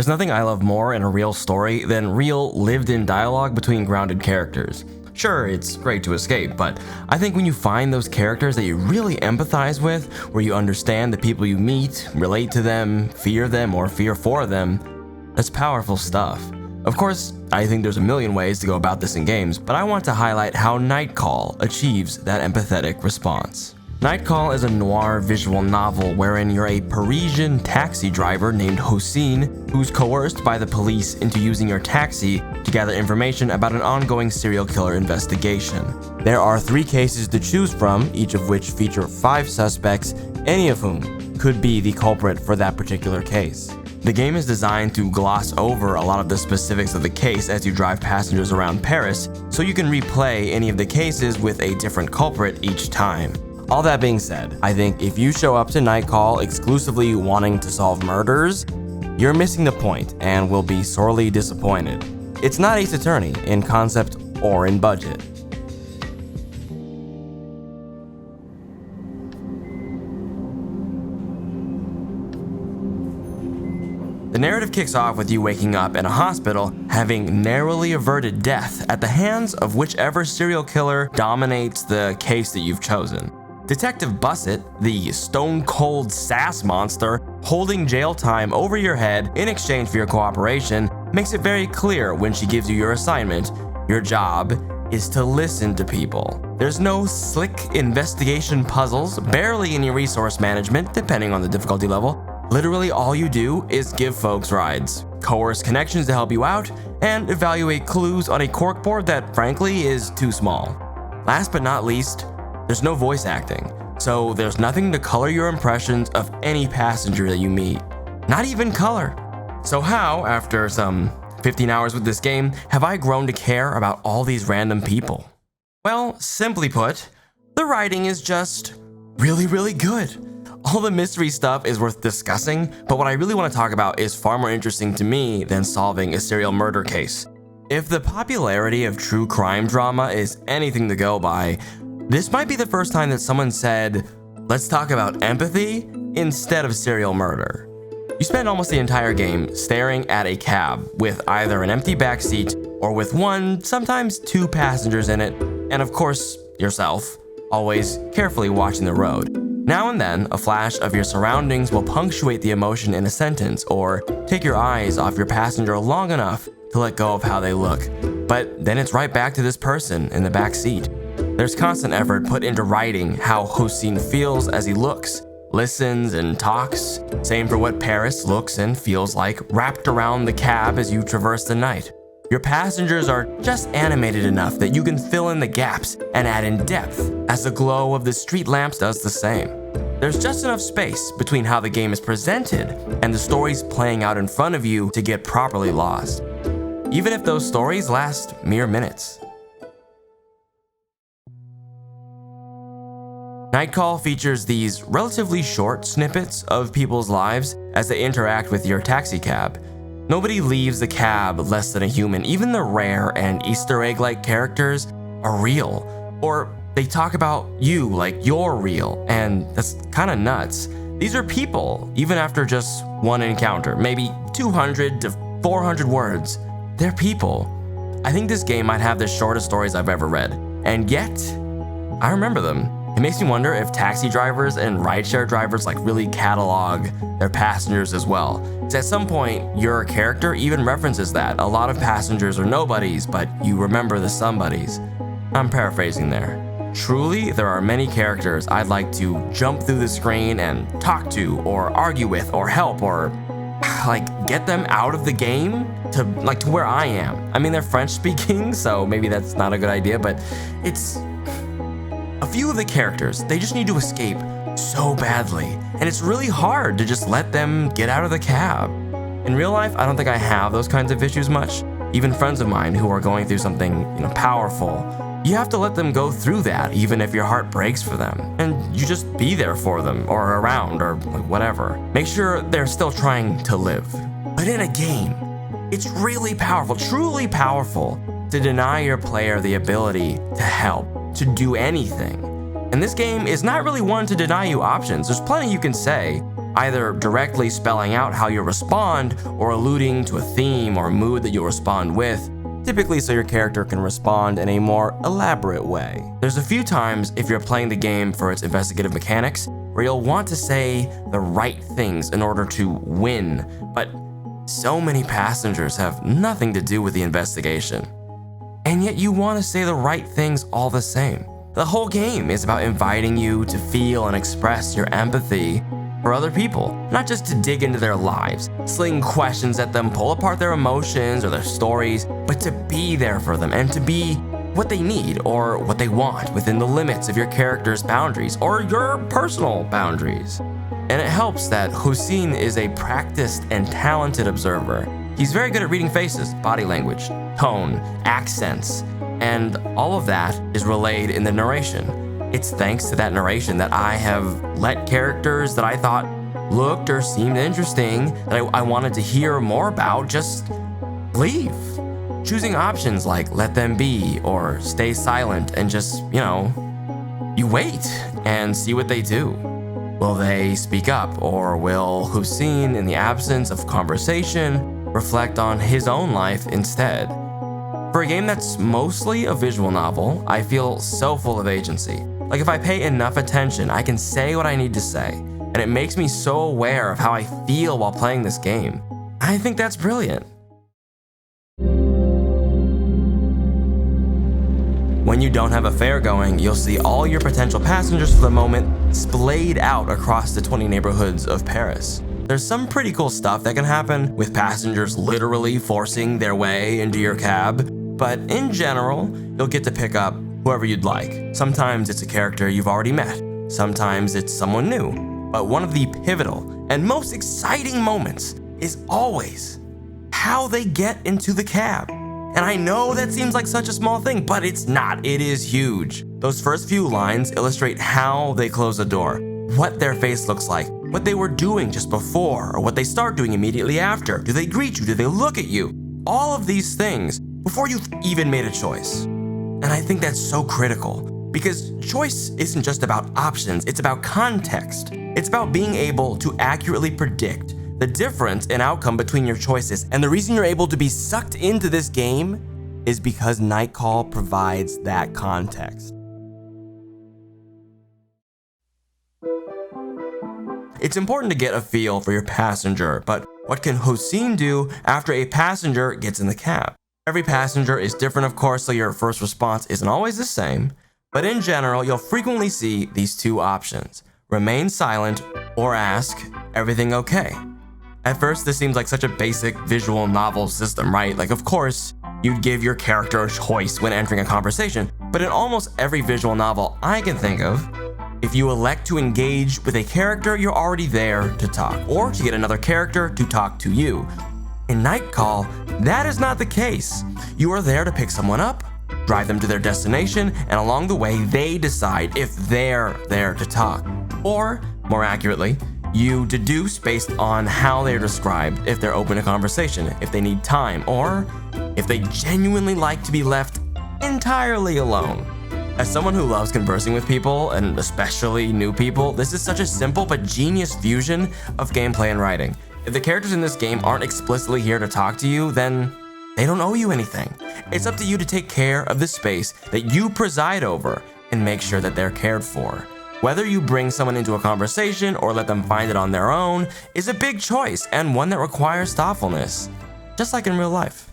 There's nothing I love more in a real story than real, lived-in dialogue between grounded characters. Sure, it's great to escape, but I think when you find those characters that you really empathize with, where you understand the people you meet, relate to them, or fear for them, that's powerful stuff. Of course, I think there's a million ways to go about this in games, but I want to highlight how Nightcall achieves that empathetic response. Nightcall is a noir visual novel wherein you're a Parisian taxi driver named Hossein who's coerced by the police into using your taxi to gather information about an ongoing serial killer investigation. There are 3 cases to choose from, each of which feature 5 suspects, any of whom could be the culprit for that particular case. The game is designed to gloss over a lot of the specifics of the case as you drive passengers around Paris, so you can replay any of the cases with a different culprit each time. All that being said, I think if you show up to Nightcall exclusively wanting to solve murders, you're missing the point and will be sorely disappointed. It's not Ace Attorney in concept or in budget. The narrative kicks off with you waking up in a hospital, having narrowly averted death at the hands of whichever serial killer dominates the case that you've chosen. Detective Bussett, the stone-cold sass monster holding jail time over your head in exchange for your cooperation, makes it very clear when she gives you your assignment. Your job is to listen to people. There's no slick investigation puzzles, barely any resource management, depending on the difficulty level. Literally all you do is give folks rides, coerce connections to help you out, and evaluate clues on a corkboard that frankly is too small. Last but not least, there's no voice acting, so there's nothing to color your impressions of any passenger that you meet. Not even color. So how, after some 15 hours with this game, have I grown to care about all these random people? Well, simply put, the writing is just really, really good. All the mystery stuff is worth discussing, but what I really want to talk about is far more interesting to me than solving a serial murder case. If the popularity of true crime drama is anything to go by, this might be the first time that someone said, let's talk about empathy instead of serial murder. You spend almost the entire game staring at a cab with either an empty backseat or with 1, sometimes 2 passengers in it, and of course, yourself, always carefully watching the road. Now and then, a flash of your surroundings will punctuate the emotion in a sentence or take your eyes off your passenger long enough to let go of how they look. But then it's right back to this person in the back seat. There's constant effort put into writing how Hossein feels as he looks, listens, and talks. Same for what Paris looks and feels like wrapped around the cab as you traverse the night. Your passengers are just animated enough that you can fill in the gaps and add in depth, as the glow of the street lamps does the same. There's just enough space between how the game is presented and the stories playing out in front of you to get properly lost, even if those stories last mere minutes. Nightcall features these relatively short snippets of people's lives as they interact with your taxi cab. Nobody leaves the cab less than a human. Even the rare and Easter egg-like characters are real, or they talk about you like you're real, and that's kind of nuts. These are people, even after just one encounter, maybe 200 to 400 words. They're people. I think this game might have the shortest stories I've ever read, and yet, I remember them. It makes me wonder if taxi drivers and rideshare drivers really catalog their passengers as well. Because at some point, your character even references that. A lot of passengers are nobodies, but you remember the somebodies. I'm paraphrasing there. Truly, there are many characters I'd like to jump through the screen and talk to, or argue with, or help, or get them out of the game to where I am. I mean, they're French speaking, so maybe that's not a good idea, but it's a few of the characters, they just need to escape so badly, and it's really hard to just let them get out of the cab. In real life, I don't think I have those kinds of issues much. Even friends of mine who are going through something, powerful, you have to let them go through that, even if your heart breaks for them, and you just be there for them, or around, or whatever. Make sure they're still trying to live. But in a game, it's really powerful, truly powerful, to deny your player the ability to help, to do anything. And this game is not really one to deny you options. There's plenty you can say, either directly spelling out how you'll respond or alluding to a theme or mood that you'll respond with, typically so your character can respond in a more elaborate way. There's a few times if you're playing the game for its investigative mechanics where you'll want to say the right things in order to win, but so many passengers have nothing to do with the investigation. And yet you want to say the right things all the same. The whole game is about inviting you to feel and express your empathy for other people, not just to dig into their lives, sling questions at them, pull apart their emotions or their stories, but to be there for them and to be what they need or what they want within the limits of your character's boundaries or your personal boundaries. And it helps that Hussein is a practiced and talented observer. He's very good at reading faces, body language, tone, accents, and all of that is relayed in the narration. It's thanks to that narration that I have let characters that I thought looked or seemed interesting, that I wanted to hear more about, just leave. Choosing options like let them be or stay silent and just, you wait and see what they do. Will they speak up, or will Hussein, in the absence of conversation, reflect on his own life instead? For a game that's mostly a visual novel, I feel so full of agency. Like if I pay enough attention, I can say what I need to say, and it makes me so aware of how I feel while playing this game. I think that's brilliant. When you don't have a fare going, you'll see all your potential passengers for the moment splayed out across the 20 neighborhoods of Paris. There's some pretty cool stuff that can happen, with passengers literally forcing their way into your cab, but in general, you'll get to pick up whoever you'd like. Sometimes it's a character you've already met, sometimes it's someone new, but one of the pivotal and most exciting moments is always how they get into the cab. And I know that seems like such a small thing, but it's not. It is huge. Those first few lines illustrate how they close the door, what their face looks like, what they were doing just before, or what they start doing immediately after. Do they greet you? Do they look at you? All of these things before you've even made a choice. And I think that's so critical, because choice isn't just about options, it's about context. It's about being able to accurately predict the difference in outcome between your choices. And the reason you're able to be sucked into this game is because Nightcall provides that context. It's important to get a feel for your passenger, but what can Hussein do after a passenger gets in the cab? Every passenger is different, of course, so your first response isn't always the same, but in general, you'll frequently see these two options: remain silent or ask, everything okay? At first, this seems like such a basic visual novel system, right? Like, of course, you'd give your character a choice when entering a conversation, but in almost every visual novel I can think of, if you elect to engage with a character, you're already there to talk, or to get another character to talk to you. In Nightcall, that is not the case. You are there to pick someone up, drive them to their destination, and along the way, they decide if they're there to talk. Or, more accurately, you deduce based on how they're described if they're open to conversation, if they need time, or if they genuinely like to be left entirely alone. As someone who loves conversing with people, and especially new people, this is such a simple but genius fusion of gameplay and writing. If the characters in this game aren't explicitly here to talk to you, then they don't owe you anything. It's up to you to take care of the space that you preside over and make sure that they're cared for. Whether you bring someone into a conversation or let them find it on their own is a big choice, and one that requires thoughtfulness, just like in real life.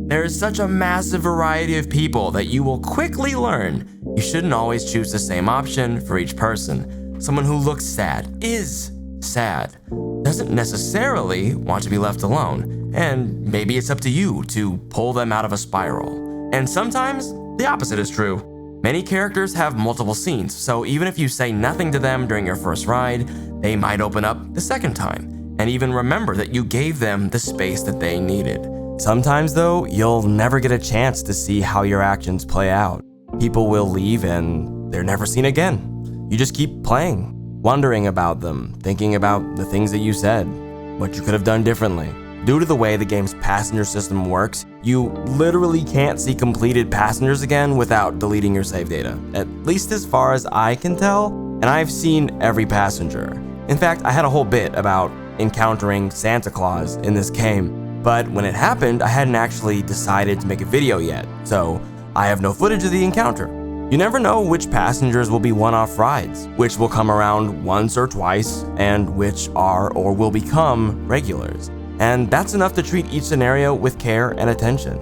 There is such a massive variety of people that you will quickly learn you shouldn't always choose the same option for each person. Someone who looks sad, is sad, doesn't necessarily want to be left alone, and maybe it's up to you to pull them out of a spiral. And sometimes the opposite is true. Many characters have multiple scenes, so even if you say nothing to them during your first ride, they might open up the second time, and even remember that you gave them the space that they needed. Sometimes though, you'll never get a chance to see how your actions play out. People will leave and they're never seen again. You just keep playing, wondering about them, thinking about the things that you said, what you could have done differently. Due to the way the game's passenger system works, you literally can't see completed passengers again without deleting your save data, at least as far as I can tell, and I've seen every passenger. In fact, I had a whole bit about encountering Santa Claus in this game, but when it happened, I hadn't actually decided to make a video yet, so I have no footage of the encounter. You never know which passengers will be one-off rides, which will come around once or twice, and which are or will become regulars. And that's enough to treat each scenario with care and attention.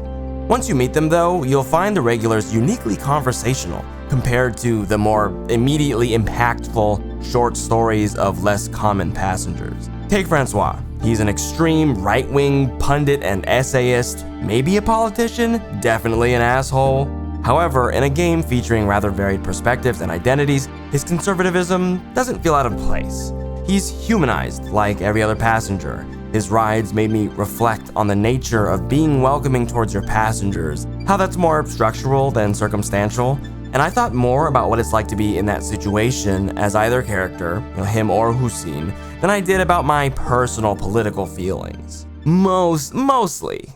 Once you meet them though, you'll find the regulars uniquely conversational compared to the more immediately impactful short stories of less common passengers. Take Francois. He's an extreme right-wing pundit and essayist, maybe a politician, definitely an asshole. However, in a game featuring rather varied perspectives and identities, his conservatism doesn't feel out of place. He's humanized like every other passenger. His rides made me reflect on the nature of being welcoming towards your passengers, how that's more structural than circumstantial, and I thought more about what it's like to be in that situation as either character, him or Hussein, than I did about my personal political feelings. Mostly.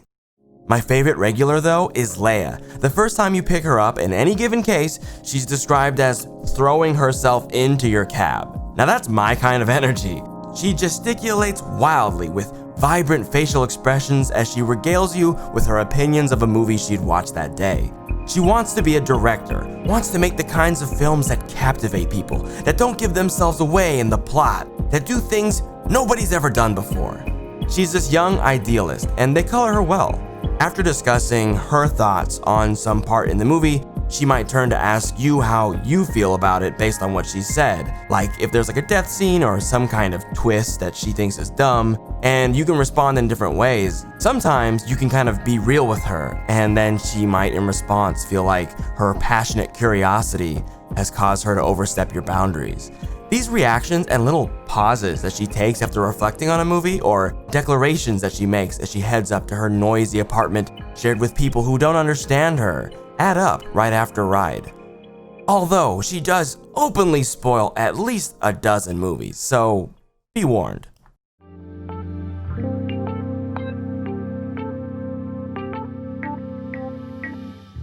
My favorite regular though is Leia. The first time you pick her up in any given case, she's described as throwing herself into your cab. Now that's my kind of energy. She gesticulates wildly with vibrant facial expressions as she regales you with her opinions of a movie she'd watched that day. She wants to be a director, wants to make the kinds of films that captivate people, that don't give themselves away in the plot, that do things nobody's ever done before. She's this young idealist, and they color her well. After discussing her thoughts on some part in the movie, she might turn to ask you how you feel about it based on what she said, like if there's like a death scene or some kind of twist that she thinks is dumb, and you can respond in different ways. Sometimes you can kind of be real with her, and then she might in response feel like her passionate curiosity has caused her to overstep your boundaries. These reactions and little pauses that she takes after reflecting on a movie, or declarations that she makes as she heads up to her noisy apartment shared with people who don't understand her, add up right after a ride. Although she does openly spoil at least a dozen movies, so be warned.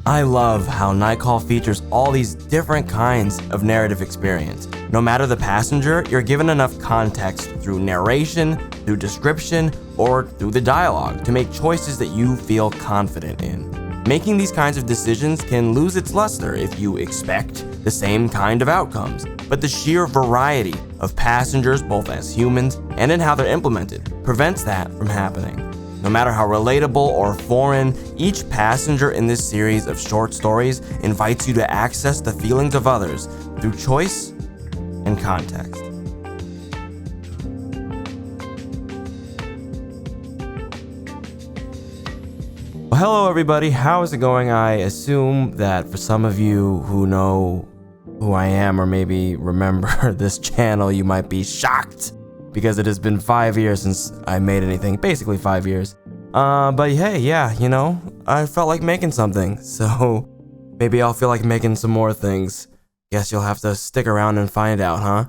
I love how Nightcall features all these different kinds of narrative experience. No matter the passenger, you're given enough context through narration, through description, or through the dialogue to make choices that you feel confident in. Making these kinds of decisions can lose its luster if you expect the same kind of outcomes, but the sheer variety of passengers, both as humans and in how they're implemented, prevents that from happening. No matter how relatable or foreign, each passenger in this series of short stories invites you to access the feelings of others through choice and context. Well, hello everybody, how is it going? I assume that for some of you who know who I am or maybe remember this channel, you might be shocked because it has been 5 years since I made anything, basically 5 years. But hey, yeah, I felt like making something, so maybe I'll feel like making some more things. Guess you'll have to stick around and find out, huh?